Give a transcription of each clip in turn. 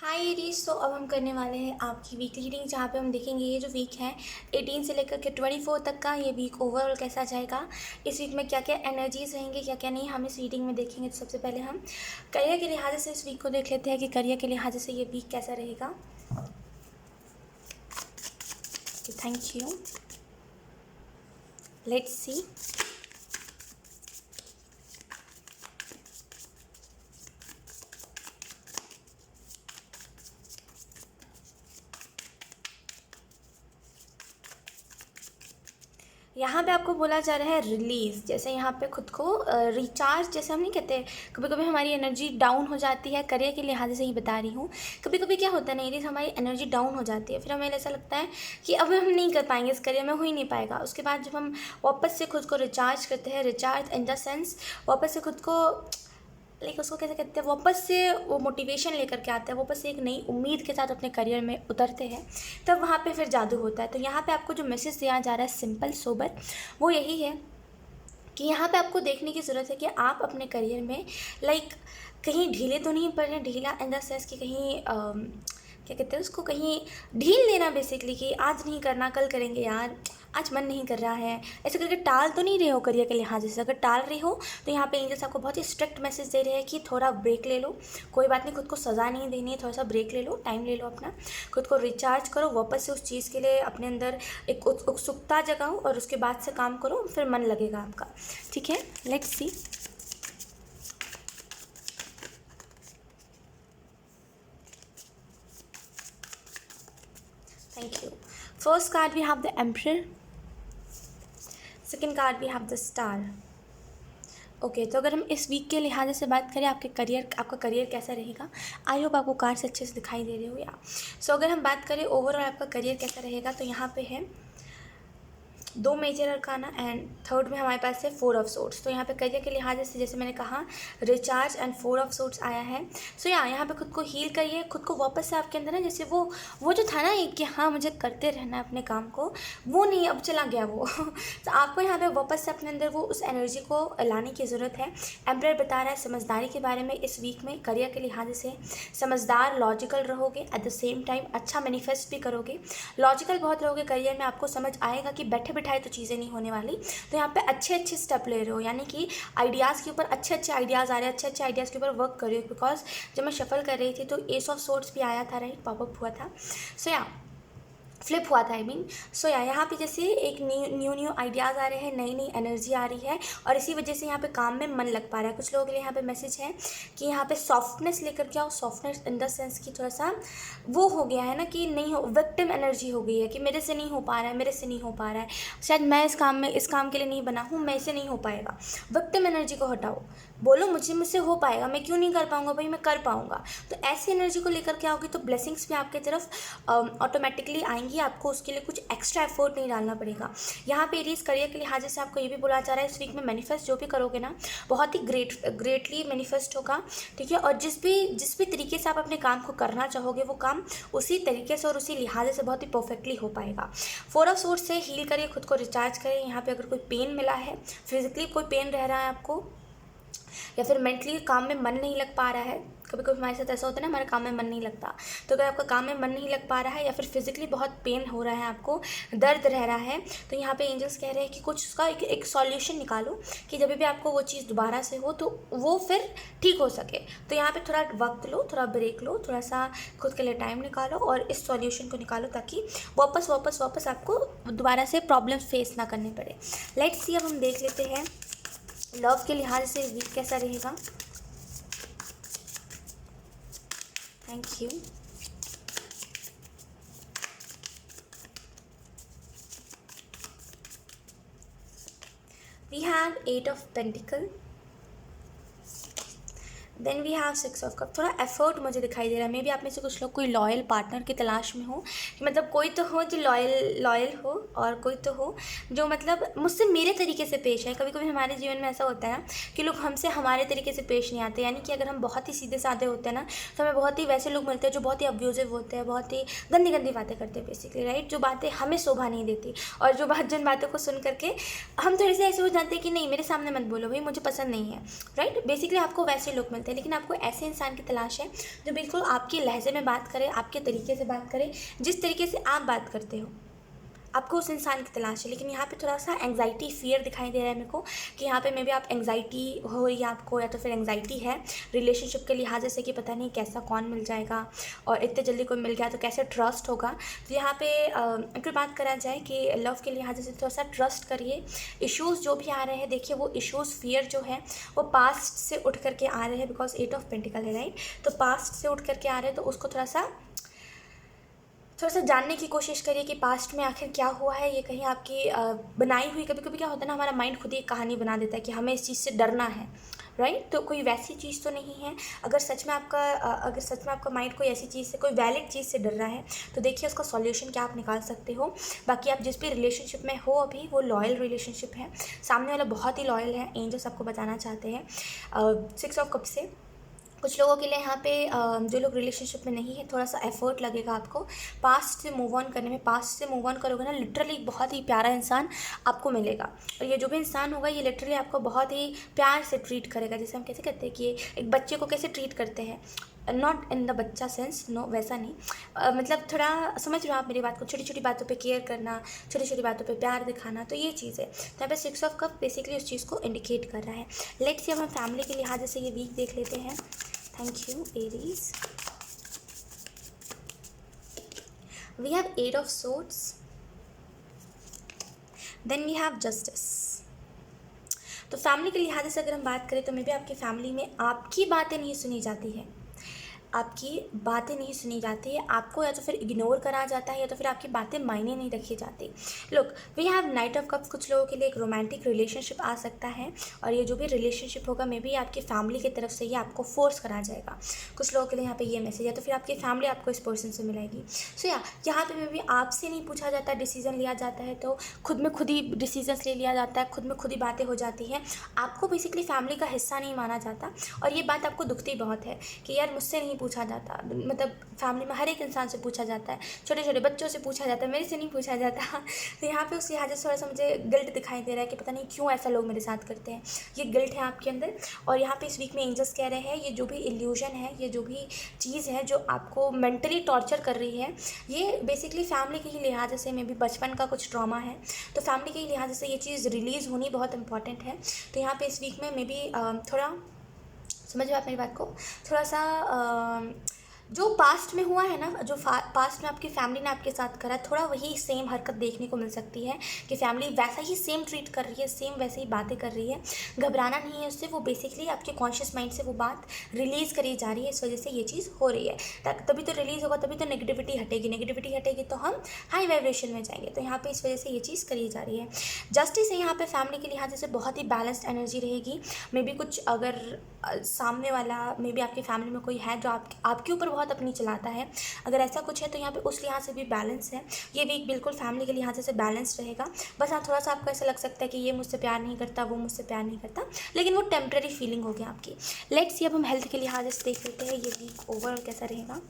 हाय Aries. तो अब हम करने वाले हैं आपकी वीकली रीडिंग, जहाँ पे हम देखेंगे ये जो वीक है 18 से लेकर के 24 तक का, ये वीक ओवरऑल कैसा जाएगा, इस वीक में क्या क्या एनर्जीज रहेंगे, क्या क्या नहीं, हम इस रीडिंग में देखेंगे। तो सबसे पहले हम करियर के लिहाज से इस वीक को देख लेते हैं कि करियर के लिहाज से ये वीक कैसा रहेगा। Thank you. Let's see. यहाँ पे आपको बोला जा रहा है रिलीज़, जैसे यहाँ पे खुद को रिचार्ज, जैसे हम नहीं कहते, कभी कभी हमारी एनर्जी डाउन हो जाती है, करियर के लिहाज से ही बता रही हूँ। कभी कभी क्या होता है ना एरीज, हमारी एनर्जी डाउन हो जाती है, फिर हमें ऐसा लगता है कि अब हम नहीं कर पाएंगे, इस करियर में हो ही नहीं पाएगा। उसके बाद जब हम वापस से खुद को रिचार्ज करते हैं, रिचार्ज इन द सेंस वापस से खुद को लाइक उसको कैसे कहते हैं, वापस से वो मोटिवेशन लेकर के आते हैं, वापस से एक नई उम्मीद के साथ अपने करियर में उतरते हैं, तब वहाँ पे फिर जादू होता है। तो यहाँ पे आपको जो मैसेज दिया जा रहा है सिंपल सोबर, वो यही है कि यहाँ पे आपको देखने की ज़रूरत है कि आप अपने करियर में लाइक कहीं ढीले तो नहीं पड़ रहे हैं। ढीला इन द सेंस कि कहीं क्या कहते हैं उसको, कहीं ढील लेना बेसिकली, कि आज नहीं करना कल करेंगे यार, आज मन नहीं कर रहा है, ऐसे करके टाल तो नहीं रहे हो करियर के लिहाज से। अगर टाल रहे हो तो यहाँ पे एंजल्स आपको बहुत ही स्ट्रिक्ट मैसेज दे रहे हैं कि थोड़ा ब्रेक ले लो, कोई बात नहीं, खुद को सज़ा नहीं देनी है, थोड़ा सा ब्रेक ले लो, टाइम ले लो अपना, खुद को रिचार्ज करो, वापस से उस चीज़ के लिए अपने अंदर एक उत्सुकता जगाओ और उसके बाद से काम करो, फिर मन लगेगा आपका। ठीक है, let's see. Thank you. First card we have the Emperor. Second card we have the Star. Okay तो अगर हम इस वीक के लिहाज से बात करें, आपका करियर कैसा रहेगा, आई होप आपको कार्ड्स अच्छे से दिखाई दे रहे हो या सो अगर हम बात करें ओवरऑल आपका करियर कैसा रहेगा, तो यहाँ पे है 2 मेजर अरकाना एंड थर्ड में हमारे पास है 4 ऑफ सोर्ट्स। तो यहाँ पे करियर के लिहाज से जैसे मैंने कहा रिचार्ज एंड 4 ऑफ सोर्ट्स आया है। सो यहाँ पे खुद को हील करिए, खुद को वापस से आपके अंदर ना, जैसे वो जो था ना एक कि हाँ मुझे करते रहना है अपने काम को, वो नहीं, अब चला गया वो तो आपको यहाँ पे वापस से अपने अंदर वो उस एनर्जी को लाने की ज़रूरत है। एम्परर बता रहा है समझदारी के बारे में, इस वीक में करियर के लिहाज से समझदार, लॉजिकल रहोगे, एट द सेम टाइम अच्छा मैनिफेस्ट भी करोगे, लॉजिकल बहुत रहोगे करियर में, आपको समझ आएगा कि बैठे बिठाए तो चीज़ें नहीं होने वाली। तो यहाँ पे अच्छे अच्छे स्टेप ले रहे हो, यानी कि आइडियाज़ के ऊपर अच्छे अच्छे आइडियाज़ आ रहे हैं, अच्छे अच्छे आइडियाज़ के ऊपर वर्क कर रहे हो। बिकॉज जब मैं शफल कर रही थी तो एस ऑफ सोर्ट्स भी आया था, राइट, पॉपअप हुआ था, सो फ्लिप हुआ था आई मीन। सो यहाँ पे जैसे एक न्यू आइडियाज़ आ रहे हैं, नई नई एनर्जी आ रही है, और इसी वजह से यहाँ पे काम में मन लग पा रहा है। कुछ लोगों के लिए यहाँ पे मैसेज है कि यहाँ पे सॉफ्टनेस लेकर के आओ, सॉफ्टनेस इन द सेंस की थोड़ा सा वो हो गया है ना कि नहीं हो, विक्टिम एनर्जी हो गई है कि मेरे से नहीं हो पा रहा है, मेरे से नहीं हो पा रहा है, शायद मैं इस काम के लिए नहीं बना हूँ, मैं इसे नहीं हो पाएगा। विक्टिम एनर्जी को हटाओ, बोलो मुझसे हो पाएगा, मैं क्यों नहीं कर पाऊंगा भाई, मैं कर पाऊंगा। तो ऐसी एनर्जी को लेकर के आओगे तो ब्लेसिंग्स भी आपकी तरफ ऑटोमेटिकली आएंगी, आपको उसके लिए कुछ एक्स्ट्रा एफर्ट नहीं डालना पड़ेगा। यहाँ पे एरीज करियर के लिहाज से आपको ये भी बोला जा रहा है इस वीक में मैनिफेस्ट जो भी करोगे ना, बहुत ही ग्रेटली मैनिफेस्ट होगा। ठीक है, और जिस भी तरीके से आप अपने काम को करना चाहोगे वो काम उसी तरीके से और उसी लिहाज से बहुत ही परफेक्टली हो पाएगा। 4 ऑफ सोर्स से हील करिए, खुद को रिचार्ज करिए। यहाँ पे अगर कोई पेन मिला है, फिजिकली कोई पेन रह रहा है आपको, या फिर मेंटली काम में मन नहीं लग पा रहा है, कभी कभी हमारे साथ ऐसा होता है ना, हमारे काम में मन नहीं लगता, तो अगर आपका काम में मन नहीं लग पा रहा है या फिर फिजिकली बहुत पेन हो रहा है, आपको दर्द रह रहा है, तो यहाँ पे एंजल्स कह रहे हैं कि कुछ उसका एक सॉल्यूशन निकालो कि जब भी आपको वो चीज़ दोबारा से हो तो वो फिर ठीक हो सके। तो यहाँ पे थोड़ा वक्त लो, थोड़ा ब्रेक लो, थोड़ा सा खुद के लिए टाइम निकालो और इस सॉल्यूशन को निकालो ताकि वापस आपको दोबारा से प्रॉब्लम फेस ना करने पड़े। लेट्स सी, अब हम देख लेते हैं लव के लिहाज से वीक कैसा रहेगा। Thank you. We have 8 of Pentacle, then we have 6 of cup. थोड़ा एफर्ट मुझे दिखाई दे रहा है, मे बी आप में से कुछ लोग कोई लॉयल पार्टनर की तलाश में हो, कि मतलब कोई तो हो जो लॉयल हो और कोई तो हो जो मतलब मुझसे मेरे तरीके से पेश है। कभी कभी हमारे जीवन में ऐसा होता है कि लोग हमसे हमारे तरीके से पेश नहीं आते, यानी कि अगर हम बहुत ही सीधे साधे होते हैं ना तो हमें बहुत ही वैसे लोग मिलते हैं जो बहुत ही अब्यूजिव होते हैं, बहुत ही गंदी गंदी बातें करते हैं बेसिकली, राइट, जो बातें हमें शोभा नहीं देती, और जिन बातों को सुन करके हम थोड़े से ऐसे हो जाते हैं कि नहीं मेरे सामने मत बोलो भाई, मुझे पसंद नहीं है, राइट। बेसिकली आपको वैसे लोग मिलते हैं सकते हैं, लेकिन आपको ऐसे इंसान की तलाश है जो बिल्कुल आपके लहजे में बात करे, आपके तरीके से बात करे, जिस तरीके से आप बात करते हो, आपको उस इंसान की तलाश है। लेकिन यहाँ पे थोड़ा सा एंग्जाइटी, फियर दिखाई दे रहा है मेरे को कि यहाँ पे मे बी आप एंग्जाइटी हो रही है आपको, या तो फिर एंग्जाइटी है रिलेशनशिप के लिहाज से कि पता नहीं कैसा कौन मिल जाएगा, और इतने जल्दी कोई मिल गया तो कैसे ट्रस्ट होगा। तो यहाँ पे अगर बात करा जाए कि लव के लिहाज से थोड़ा सा ट्रस्ट करिए। इश्यूज़ जो भी आ रहे हैं, देखिए वो इश्यूज़, फियर जो है वो पास्ट से उठ करके आ रहे हैं, बिकॉज 8 ऑफ पेंटिकल है, राइट। तो पास्ट से उठ करके आ रहे हैं, तो उसको थोड़ा सा जानने की कोशिश करिए कि पास्ट में आखिर क्या हुआ है। ये कहीं आपकी बनाई हुई, कभी कभी क्या होता है ना, हमारा माइंड खुद ही एक कहानी बना देता है कि हमें इस चीज़ से डरना है, राइट। तो कोई वैसी चीज़ तो नहीं है। अगर सच में आपका माइंड कोई ऐसी चीज़ से, कोई वैलिड चीज़ से डर रहा है, तो देखिए उसका सॉल्यूशन क्या आप निकाल सकते हो। बाकी आप जिस भी रिलेशनशिप में हो अभी, वो लॉयल रिलेशनशिप है, सामने वाला बहुत ही लॉयल है, एंजल्स आपको बताना चाहते हैं 6 ऑफ कप से। कुछ लोगों के लिए यहाँ पे जो लोग रिलेशनशिप में नहीं है, थोड़ा सा एफर्ट लगेगा आपको पास्ट से मूव ऑन करने में। पास्ट से मूव ऑन करोगे ना, लिटरली बहुत ही प्यारा इंसान आपको मिलेगा, और ये जो भी इंसान होगा ये लिटरली आपको बहुत ही प्यार से ट्रीट करेगा। जैसे हम कैसे कहते हैं कि एक बच्चे को कैसे ट्रीट करते हैं, नॉट इन द बच्चा सेंस, नो वैसा नहीं, मतलब थोड़ा समझ रहे हो आप मेरी बात को, छोटी छोटी बातों पे केयर करना, छोटी छोटी बातों पे प्यार दिखाना, तो ये चीज़ है। तो यहाँ पे 6 ऑफ कप बेसिकली उस चीज़ को इंडिकेट कर रहा है। लेट्स सी, हम फैमिली के लिहाज से ये वीक देख लेते हैं। Thank you, Aries. We have 8 of Swords. Then we have Justice. तो फैमिली के लिहाज से अगर हम बात करें तो मे बी आपकी फैमिली में आपकी बातें नहीं सुनी जाती है, आपकी बातें नहीं सुनी जाती है, आपको या तो फिर इग्नोर करा जाता है, या तो फिर आपकी बातें मायने नहीं रखी जाती। Look, we have knight of cups. कुछ लोगों के लिए एक रोमांटिक रिलेशनशिप आ सकता है, और ये जो भी रिलेशनशिप होगा मे बी आपकी फैमिली की तरफ से ही आपको फोर्स करा जाएगा। कुछ लोगों के लिए यहाँ पे ये मैसेज है, तो फिर आपकी फैमिली आपको इस पर्सन से मिलाएगी। सो यहाँ पे मे बी आपसे नहीं पूछा जाता, डिसीजन लिया जाता है, तो खुद में खुद ही डिसीजंस ले लिया जाता है, खुद में खुद ही बातें हो जाती हैं। आपको बेसिकली फैमिली का हिस्सा नहीं माना जाता, और ये बात आपको दुखती बहुत है कि यार मुझसे नहीं पूछा जाता। मतलब फैमिली में हर एक इंसान से पूछा जाता है, छोटे छोटे बच्चों से पूछा जाता है, मेरे से नहीं पूछा जाता। तो यहाँ पे उस लिहाज से थोड़ा सा मुझे गिल्ट दिखाई दे रहा है कि पता नहीं क्यों ऐसा लोग मेरे साथ करते हैं। ये गिल्ट है आपके अंदर। और यहाँ पे इस वीक में एंजल्स कह रहे हैं, ये जो भी इल्यूजन है, ये जो भी चीज़ है जो आपको मेंटली टॉर्चर कर रही है, ये बेसिकली फैमिली के ही लिहाज से, मे बी बचपन का कुछ ट्रॉमा है, तो फैमिली के ही लिहाज से ये चीज़ रिलीज़ होनी बहुत इंपॉर्टेंट है। तो यहाँ पे इस वीक में मे बी थोड़ा समझिए आप मेरी बात को, थोड़ा सा जो पास्ट में हुआ है ना, जो पास्ट में आपकी फैमिली ने आपके साथ करा, थोड़ा वही सेम हरकत देखने को मिल सकती है कि फैमिली वैसा ही सेम ट्रीट कर रही है, सेम वैसे ही बातें कर रही है। घबराना नहीं है उससे, वो बेसिकली आपके कॉन्शियस माइंड से वो बात रिलीज़ करी जा रही है, इस वजह से ये चीज़ हो रही है। तभी तो रिलीज़ होगा, तभी तो नेगेटिविटी हटेगी, नेगेटिविटी हटेगी तो हम हाई वाइब्रेशन में जाएंगे। तो यहाँ पर इस वजह से ये चीज़ करी जा रही है। जस्टिस है यहाँ पर फैमिली के लिहाज से बहुत ही बैलेंस्ड एनर्जी रहेगी। मे बी कुछ अगर सामने वाला मे बी आपकी फैमिली में कोई है जो आपके ऊपर बहुत अपनी चलाता है, अगर ऐसा कुछ है तो यहाँ पे उस लिहाज से भी बैलेंस है। ये वीक बिल्कुल फैमिली के लिहाज से बैलेंस रहेगा। बस हाँ, थोड़ा सा आपको ऐसा लग सकता है कि ये मुझसे प्यार नहीं करता, वो मुझसे प्यार नहीं करता, लेकिन वो टेम्प्रेरी फीलिंग हो गया आपकी। लेट्स सी, अब हम हेल्थ के लिहाज से देख लेते हैं ये वीक ओवरऑल कैसा रहेगा।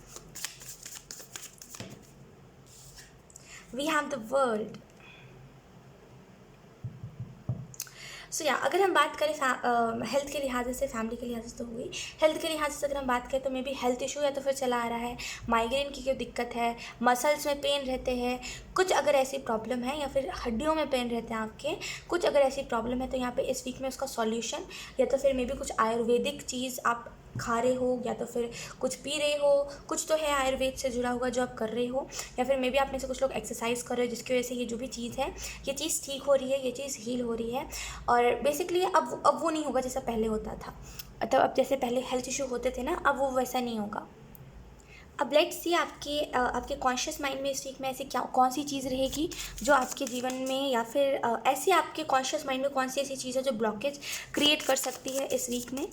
We have the world. सो अगर हम बात करें हेल्थ के लिहाज से, फैमिली के लिहाज से तो हुई, हेल्थ के लिहाज से अगर हम बात करें तो मे बी हेल्थ इशू या तो फिर चला आ रहा है, माइग्रेन की कोई दिक्कत है, मसल्स में पेन रहते हैं, कुछ अगर ऐसी प्रॉब्लम है, या फिर हड्डियों में पेन रहते हैं आपके, कुछ अगर ऐसी प्रॉब्लम है, तो यहाँ पे इस वीक में उसका सॉल्यूशन, या तो फिर मे बी कुछ आयुर्वेदिक चीज़ आप खा रहे हो, या तो फिर कुछ पी रहे हो, कुछ तो है आयुर्वेद से जुड़ा हुआ जो आप कर रहे हो, या फिर मे बी आप में से कुछ लोग एक्सरसाइज कर रहे हो जिसकी वजह से ये जो भी चीज़ है, ये चीज़ ठीक हो रही है, ये चीज़ हील हो रही है। और बेसिकली अब वो नहीं होगा जैसा पहले होता था, मतलब अब जैसे पहले हेल्थ इशू होते थे ना, अब वो वैसा नहीं होगा। अब लेट्स सी आपके कॉन्शियस माइंड में इस वीक में ऐसी कौन सी चीज़ रहेगी जो आपके जीवन में, या फिर ऐसी आपके कॉन्शियस माइंड में कौन सी ऐसी चीज़ है जो ब्लॉकेज क्रिएट कर सकती है इस वीक में।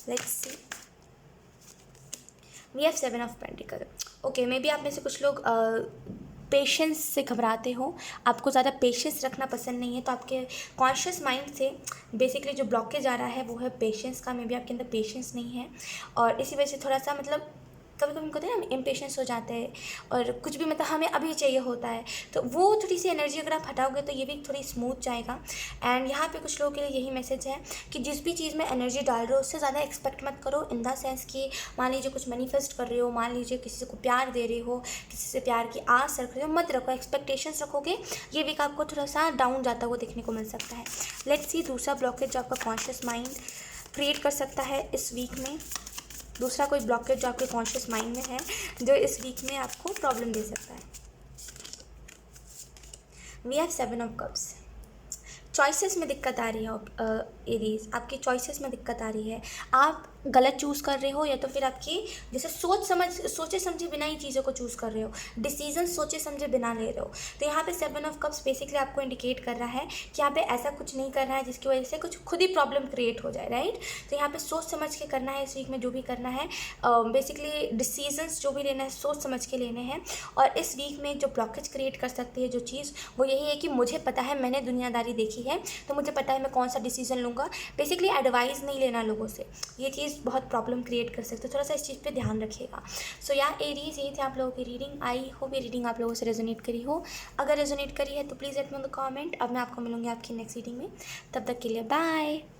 Let's see, we have 7 of pentacle. Okay, maybe आप में से कुछ लोग पेशेंस से घबराते हो, आपको ज़्यादा पेशेंस रखना पसंद नहीं है, तो आपके कॉन्शियस माइंड से बेसिकली जो ब्लॉकेज आ रहा है वो है पेशेंस का। मे बी आपके अंदर पेशेंस नहीं है, और इसी वजह से थोड़ा सा मतलब कभी कभी होता है ना, इम्पेशेंस हो जाते हैं और कुछ भी मतलब हमें अभी चाहिए होता है, तो वो थोड़ी सी एनर्जी अगर आप हटाओगे तो ये भी थोड़ी स्मूथ जाएगा। एंड यहाँ पे कुछ लोगों के लिए यही मैसेज है कि जिस भी चीज़ में एनर्जी डाल रहे हो उससे ज़्यादा एक्सपेक्ट मत करो, इन द सेंस कि मान लीजिए कुछ मैनिफेस्ट कर रहे हो, मान लीजिए किसी को प्यार दे रहे हो, किसी से प्यार की आस रख रहे हो, मत रखो। एक्सपेक्टेशंस रखोगे ये वीक आपको थोड़ा सा डाउन जाता हुआ देखने को मिल सकता है। लेट्स सी दूसरा ब्लॉकेज जो आपका कॉन्शियस माइंड क्रिएट कर सकता है इस वीक में, दूसरा कोई ब्लॉकेज जो आपके कॉन्शियस माइंड में है जो इस वीक में आपको प्रॉब्लम दे सकता है। We have 7 of cups. Choices में दिक्कत आ रही है एरीज, आपकी चॉइसेस में दिक्कत आ रही है, आप गलत चूज़ कर रहे हो या तो फिर आपकी जैसे सोचे समझे बिना ही चीज़ों को चूज़ कर रहे हो, डिसीजन सोचे समझे बिना ले रहे हो। तो यहाँ पे 7 ऑफ कप्स बेसिकली आपको इंडिकेट कर रहा है कि यहाँ पे ऐसा कुछ नहीं कर रहा है जिसकी वजह से कुछ खुद ही प्रॉब्लम क्रिएट हो जाए, राइट। तो यहाँ पे सोच समझ के करना है इस वीक में, जो भी करना है बेसिकली डिसीजंस जो भी लेना है सोच समझ के लेने हैं। और इस वीक में जो ब्लॉकेज क्रिएट कर सकती है जो चीज़, वो यही है कि मुझे पता है, मैंने दुनियादारी देखी है, तो मुझे पता है मैं कौन सा डिसीजन लूँगा। बेसिकली एडवाइस नहीं लेना लोगों से, ये चीज़ बहुत प्रॉब्लम क्रिएट कर सकते हो, थोड़ा सा इस चीज़ पे ध्यान रखिएगा। सो या एरीज, ये थी आप लोगों की रीडिंग। आई होप ये रीडिंग आप लोगों से रेजोनेट करी हो। अगर रेजोनेट करी है तो please let me know the comment. अब मैं आपको मिलूंगी आपकी नेक्स्ट रीडिंग में, तब तक के लिए बाय।